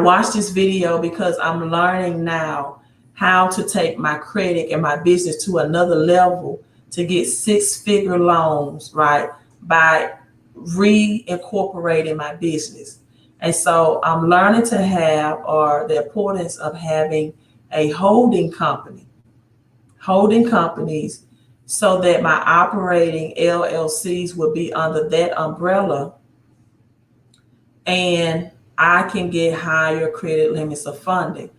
watched this video because I'm learning now how to take my credit and my business to another level to get 6-figure loans, right? By reincorporating my business. And so I'm learning to have, or the importance of having a holding company, holding companies, so that my operating LLCs will be under that umbrella, and I can get higher credit limits of funding.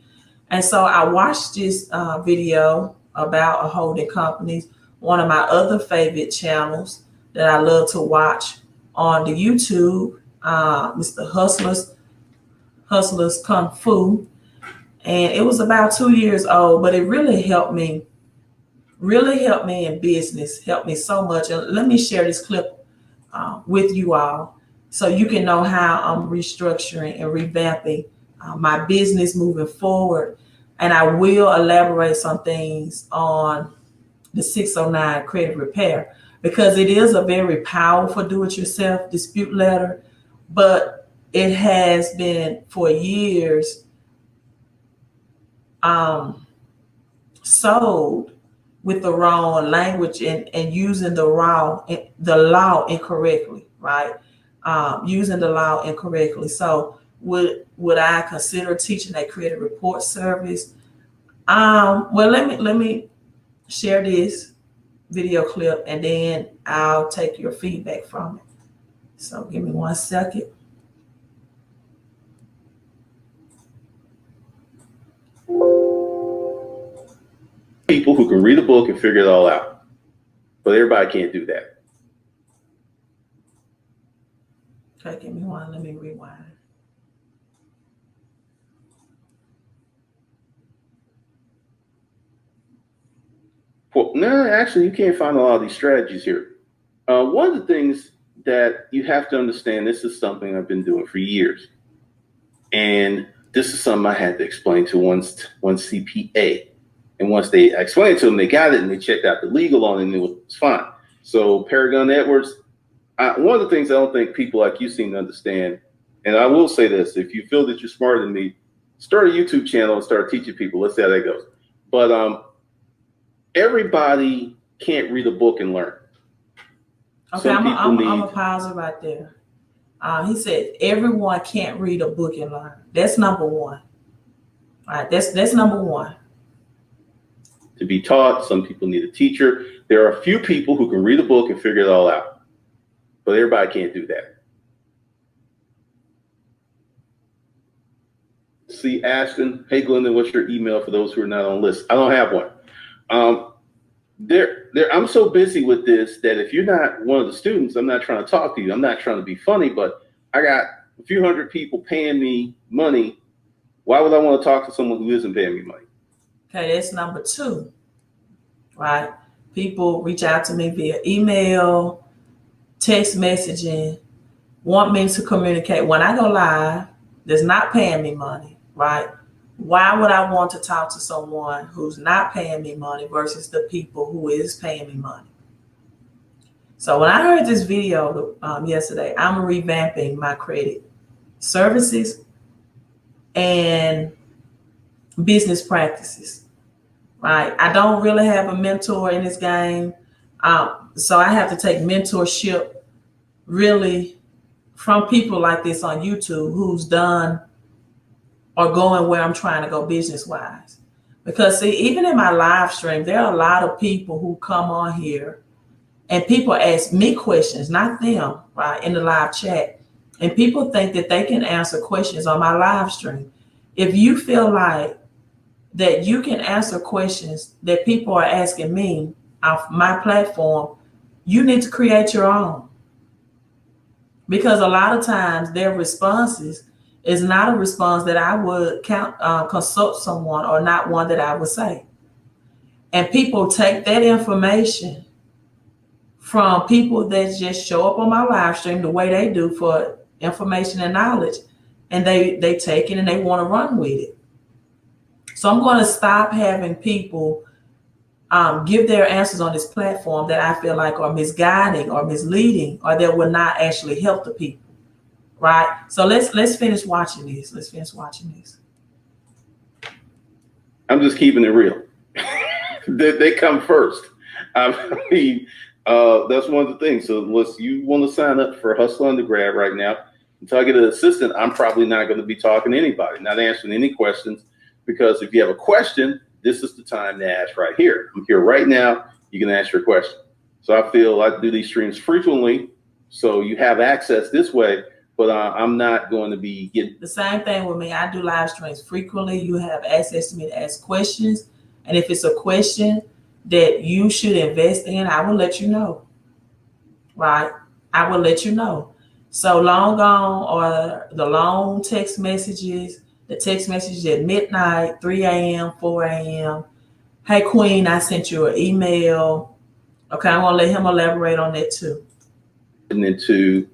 And so I watched this video about a holding companies. One of my other favorite channels that I love to watch on the YouTube, Mr. Hustler's Kung Fu. And it was about 2 years old, but it really helped me in business, helped me so much. And let me share this clip with you all so you can know how I'm restructuring and revamping my business moving forward. And I will elaborate some things on the 609 credit repair, because it is a very powerful do-it-yourself dispute letter, but it has been for years sold with the wrong language and using the law incorrectly, right? Using the law incorrectly. So would I consider teaching a credit report service? Well, let me share this video clip, and then I'll take your feedback from it. So give me 1 second. People who can read a book and figure it all out, but everybody can't do that. Okay, give me one. Let me rewind. Well, no, actually, you can't find a lot of these strategies here. One of the things that you have to understand, this is something I've been doing for years. And this is something I had to explain to one CPA. And once they explained it to them, they got it and they checked out the legal on it and it was fine. So Paragon Edwards, one of the things I don't think people like you seem to understand, and I will say this, if you feel that you're smarter than me, start a YouTube channel and start teaching people. Let's see how that goes. But everybody can't read a book and learn. Okay, I'm gonna pause it right there. He said everyone can't read a book and learn. That's number one. All right, that's number one. To be taught, some people need a teacher. There are a few people who can read a book and figure it all out, but everybody can't do that. See, Ashton, hey, Glenda, what's your email for those who are not on the list? I don't have one. I'm so busy with this that if you're not one of the students, I'm not trying to talk to you. I'm not trying to be funny, but I got a few hundred people paying me money. Why would I want to talk to someone who isn't paying me money? Okay, that's number two, right? People reach out to me via email, text messaging, want me to communicate. When I go live, that's not paying me money, right? Why would I want to talk to someone who's not paying me money versus the people who is paying me money? So when I heard this video yesterday, I'm revamping my credit services and business practices, right? I don't really have a mentor in this game. So I have to take mentorship really from people like this on YouTube who's done or going where I'm trying to go business wise. Because see, even in my live stream, there are a lot of people who come on here and people ask me questions, not them, right, in the live chat. And people think that they can answer questions on my live stream. If you feel like that you can answer questions that people are asking me off my platform, you need to create your own. Because a lot of times their responses is not a response that I would consult someone, or not one that I would say. And people take that information from people that just show up on my live stream the way they do for information and knowledge, and they take it and they want to run with it. So I'm going to stop having people give their answers on this platform that I feel like are misguiding or misleading, or that will not actually help the people. right? So let's finish watching this. Let's finish watching this. I'm just keeping it real. They come first. I mean, that's one of the things. So you want to sign up for Hustle Undergrad right now, until I get an assistant, I'm probably not going to be talking to anybody, not answering any questions, because if you have a question, this is the time to ask right here. I'm here right now. You can ask your question. So I feel I do these streams frequently, so you have access this way, but I'm not going to be getting the same thing with me. I do live streams frequently. You have access to me to ask questions. And if it's a question that you should invest in, I will let you know. Right? I will let you know. So long gone are the long text messages, the text messages at midnight, 3 a.m., 4 a.m. Hey, Queen, I sent you an email. Okay, I'm going to let him elaborate on that too. Into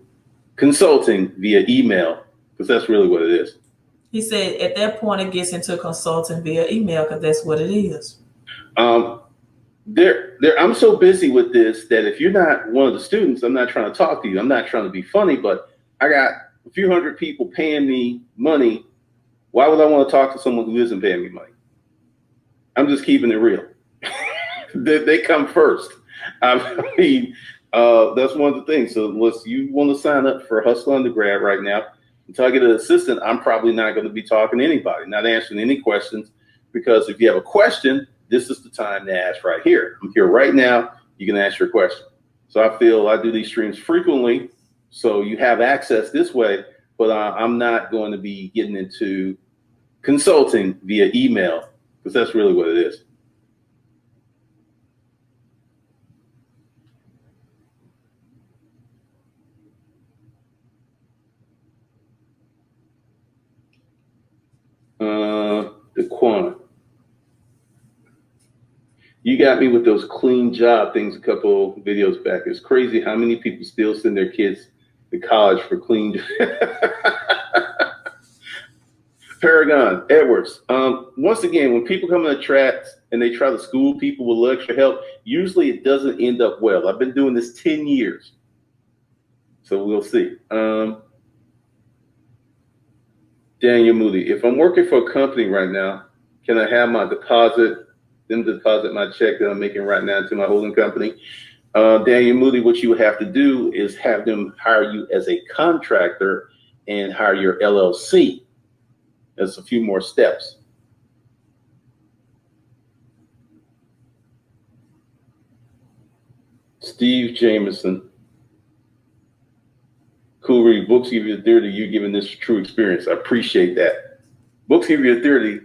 consulting via email, because that's really what it is. He said at that point it gets into consulting via email because that's what it is. I'm so busy with this that if you're not one of the students, I'm not trying to talk to you. I'm not trying to be funny, but I got a few hundred people paying me money. Why would I want to talk to someone who isn't paying me money? I'm just keeping it real. They come first. I mean, that's one of the things. So you want to sign up for Hustle Undergrad right now, until I get an assistant, I'm probably not going to be talking to anybody, not answering any questions, because if you have a question, this is the time to ask right here. I'm here right now. You can ask your question. So I feel I do these streams frequently, so you have access this way, but I'm not going to be getting into consulting via email, because that's really what it is. The quant. You got me with those clean job things a couple videos back. It's crazy how many people still send their kids to college for clean. Paragon, Edwards. Once again, when people come in the tracks and they try to school people with extra help, usually it doesn't end up well. I've been doing this 10 years. So we'll see. Daniel Moody, if I'm working for a company right now, can I have them deposit my check that I'm making right now to my holding company? Daniel Moody, what you would have to do is have them hire you as a contractor and hire your LLC. There's a few more steps. Steve Jameson. Cool read. Books give you the theory. You're giving this true experience. I appreciate that. Books give you a theory.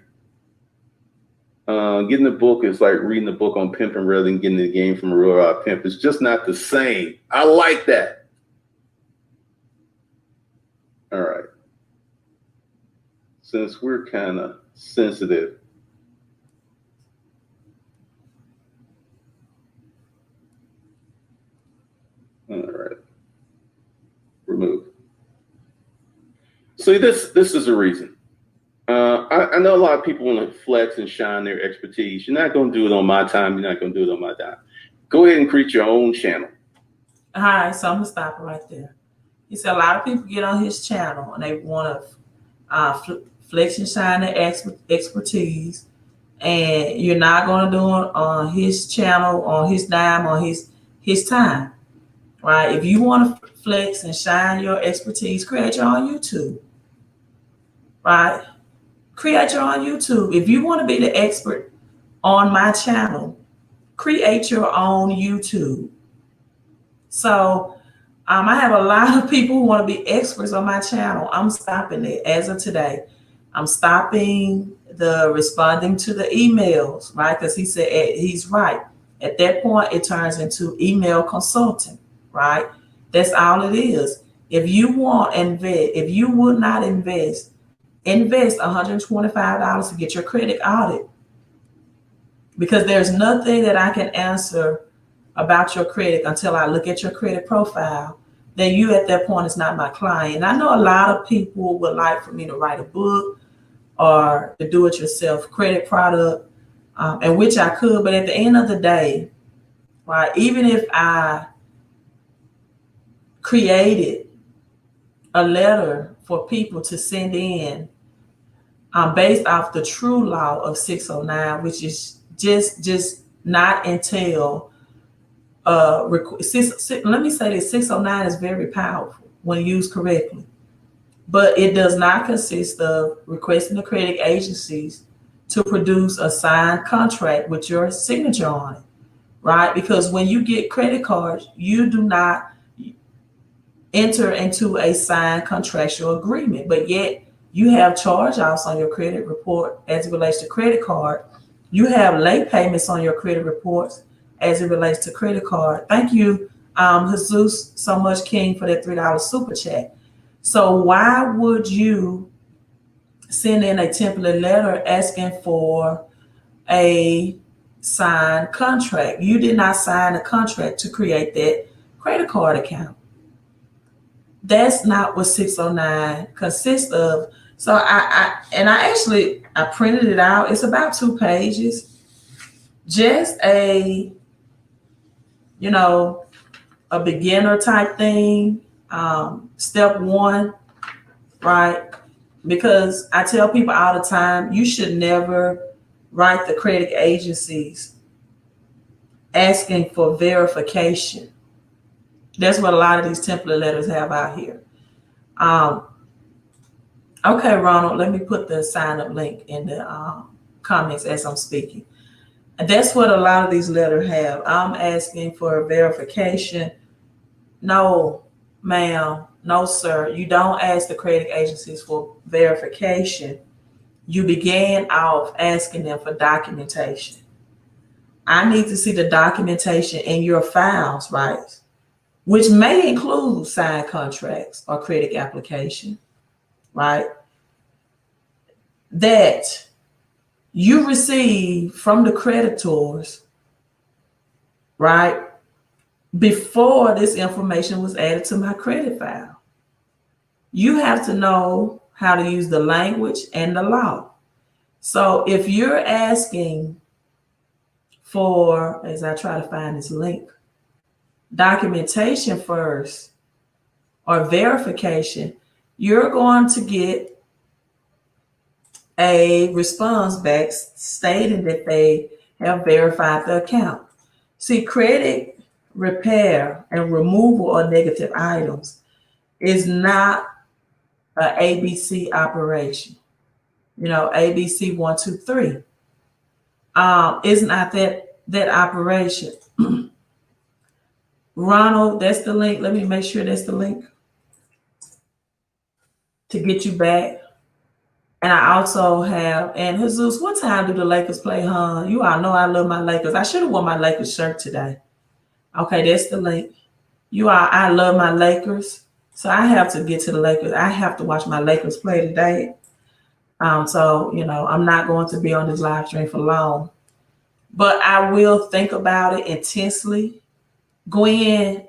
Getting the book is like reading the book on pimping rather than getting the game from a real pimp. It's just not the same. I like that. All right. Since we're kind of sensitive, all right. Remove. See, this is a reason. I know a lot of people want to flex and shine their expertise. You're not going to do it on my time. You're not going to do it on my time. Go ahead and create your own channel. All right, so I'm going to stop right there. He said a lot of people get on his channel and they want to flex and shine their expertise, and you're not going to do it on his channel, on his dime, on his time, right? If you want to flex and shine your expertise, create your own YouTube, right? Create your own YouTube. If you want to be the expert on my channel, create your own YouTube. So I have a lot of people who want to be experts on my channel. I'm stopping it as of today. I'm stopping the responding to the emails, right? Because he said he's right. At that point, it turns into email consulting, right? That's all it is. If you want to invest, if you would not invest $125 to get your credit audit, because there's nothing that I can answer about your credit until I look at your credit profile, then you at that point is not my client. I know a lot of people would like for me to write a book or to do it yourself credit product, and which I could, but at the end of the day, right, even if I created a letter for people to send in based off the true law of 609, which is just not until let me say this: 609 is very powerful when used correctly, but it does not consist of requesting the credit agencies to produce a signed contract with your signature on it, right? Because when you get credit cards, you do not enter into a signed contractual agreement, but yet you have charge-offs on your credit report as it relates to credit card. You have late payments on your credit reports as it relates to credit card. Thank you, Jesus, so much, King, for that $3 super chat. So why would you send in a template letter asking for a signed contract? You did not sign a contract to create that credit card account. That's not what 609 consists of. So I printed it out. It's about 2 pages. Just a beginner type thing. Step 1, right? Because I tell people all the time, you should never write the credit agencies asking for verification. That's what a lot of these template letters have out here. Okay, Ronald, let me put the sign up link in the comments as I'm speaking. And that's what a lot of these letters have. I'm asking for verification. No, ma'am. No, sir. You don't ask the credit agencies for verification. You began off asking them for documentation. I need to see the documentation in your files, right? Which may include signed contracts or credit application, right? That you receive from the creditors, right? Before this information was added to my credit file. You have to know how to use the language and the law. So if you're asking for, as I try to find this link, documentation first or verification, you're going to get a response back stating that they have verified the account. See, credit repair and removal of negative items is not an ABC operation. ABC 1, 2, 3. It's not that operation. Ronald, that's the link. Let me make sure that's the link to get you back. And I also have, and Jesus, what time do the Lakers play, huh? You all know I love my Lakers. I should have worn my Lakers shirt today. Okay, that's the link. I love my Lakers. So I have to get to the Lakers. I have to watch my Lakers play today. So, I'm not going to be on this live stream for long. But I will think about it intensely. Queen,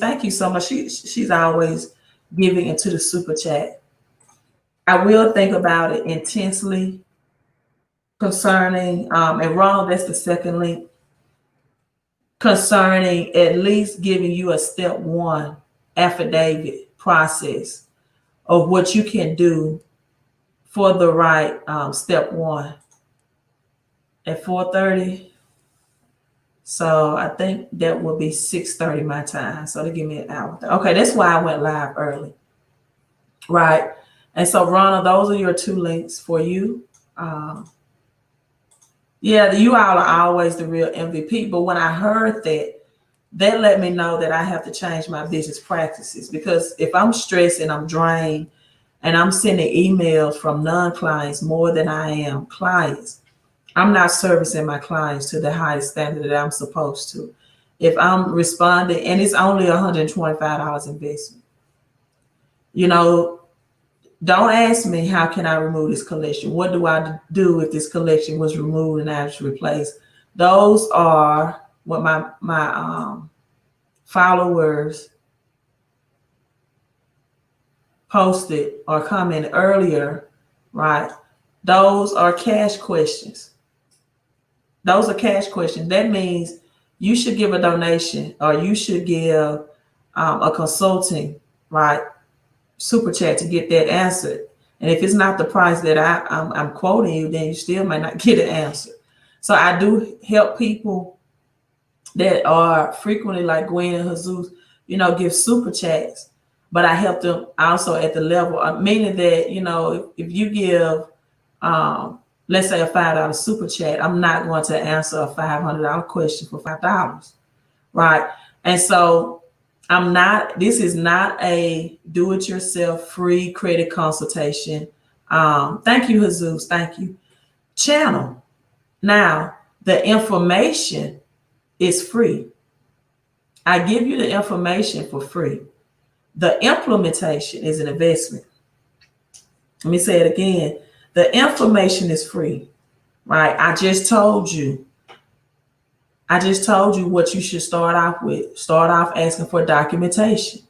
thank you so much. She's always giving into the super chat. I will think about it intensely concerning, and Ronald, that's the second link, concerning at least giving you a step 1 affidavit process of what you can do for the right step 1 at 4:30. So I think that will be 6:30 my time. So they give me an hour. Okay, that's why I went live early. Right. And so, Ronald, those are your 2 links for you. Yeah, you all are always the real MVP. But when I heard that let me know that I have to change my business practices. Because if I'm stressed and I'm drained and I'm sending emails from non-clients more than I am clients, I'm not servicing my clients to the highest standard that I'm supposed to. If I'm responding, and it's only $125 investment, don't ask me, how can I remove this collection? What do I do if this collection was removed and I was replaced? Those are what my followers posted or commented earlier, right? Those are cash questions. Those are cash questions. That means you should give a donation or you should give a consulting, right, super chat to get that answered. And if it's not the price that I'm quoting you, then you still might not get an answer. So I do help people that are frequently, like Gwen and Jesus, give super chats. But I help them also at the level, meaning that, if you give, let's say a $5 super chat, I'm not going to answer a $500 question for $5, right? And so this is not a do-it-yourself free credit consultation. Thank you, Jesus, thank you. Channel. Now, the information is free. I give you the information for free. The implementation is an investment. Let me say it again. The information is free, right? I just told you what you should start off with. Start off asking for documentation.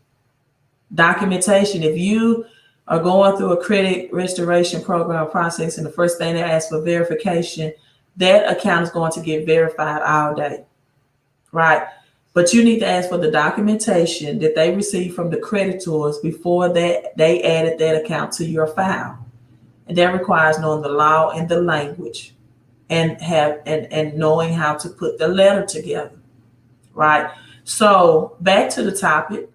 Documentation. If you are going through a credit restoration program process and the first thing they ask for verification, that account is going to get verified all day, right? But you need to ask for the documentation that they received from the creditors before that they added that account to your file. And that requires knowing the law and the language and knowing how to put the letter together, right? So back to the topic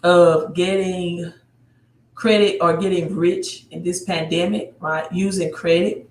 of getting credit or getting rich in this pandemic, right? Using credit.